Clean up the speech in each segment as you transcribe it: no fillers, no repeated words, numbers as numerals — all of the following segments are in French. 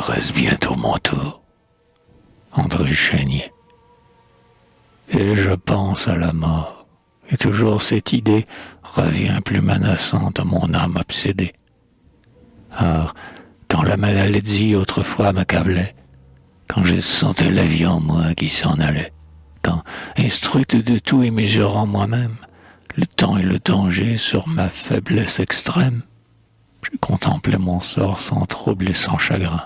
serait-ce bientôt mon tour? André Chénier. Et je pense à la mort, et toujours cette idée revient plus menaçante à mon âme obsédée. Or, quand la maladie autrefois m'accablait, quand je sentais la vie en moi qui s'en allait, quand, instruite de tout et mesurant moi-même le temps et le danger sur ma faiblesse extrême, je contemplais mon sort sans trouble et sans chagrin.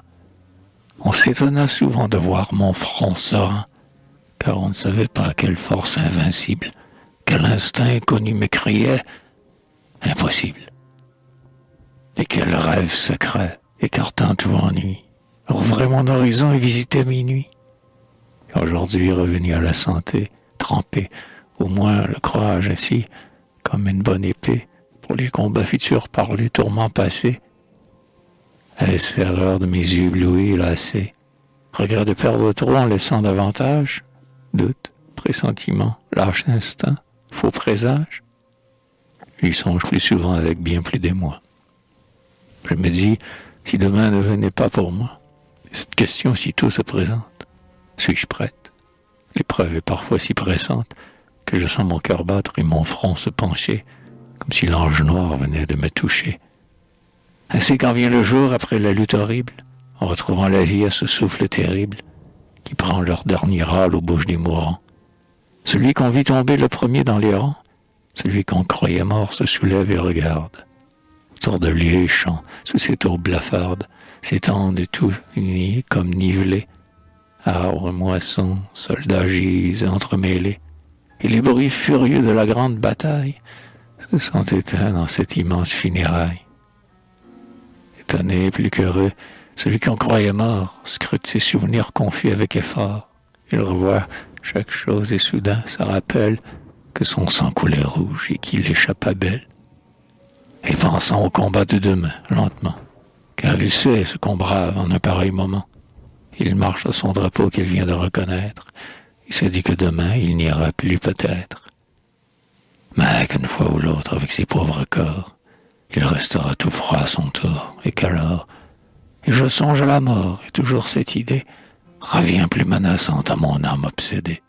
On s'étonna souvent de voir mon front serein, car on ne savait pas quelle force invincible, quel instinct inconnu me criait « Impossible !» Et quel rêve secret, écartant tout ennui, rouvrait mon horizon et visitait minuit. Aujourd'hui, revenu à la santé, trempé, au moins le courage ainsi, comme une bonne épée, pour les combats futurs par les tourments passés. Est-ce erreur de mes yeux éblouis et lassés? Regret de perdre trop en laissant davantage? Doute, pressentiment, lâche instinct, faux présage? J'y songe plus souvent avec bien plus d'émoi. Je me dis, si demain ne venait pas pour moi, cette question sitôt se présente. Suis-je prête? L'épreuve est parfois si pressante que je sens mon cœur battre et mon front se pencher, comme si l'ange noir venait de me toucher. Ainsi quand vient le jour après la lutte horrible, en retrouvant la vie à ce souffle terrible, qui prend leur dernier râle aux bouches des mourants. Celui qu'on vit tomber le premier dans les rangs, celui qu'on croyait mort se soulève et regarde. Autour de lui les champs, sous ses tours blafardes, s'étendent tout unis comme nivelés. Arbres, moissons, soldats gisent entremêlés, et les bruits furieux de la grande bataille se sont éteints dans cette immense funéraille. Étonné, plus qu'heureux, celui qu'on croyait mort scrute ses souvenirs confus avec effort. Il revoit chaque chose et soudain se rappelle que son sang coulait rouge et qu'il échappa belle. Et pensant au combat de demain, lentement, car il sait ce qu'on brave en un pareil moment. Il marche à son drapeau qu'il vient de reconnaître. Il se dit que demain, il n'ira plus peut-être. Mais qu'une fois ou l'autre, avec ses pauvres corps, il restera tout froid à son tour, et qu'alors, et je songe à la mort, et toujours cette idée revient plus menaçante à mon âme obsédée.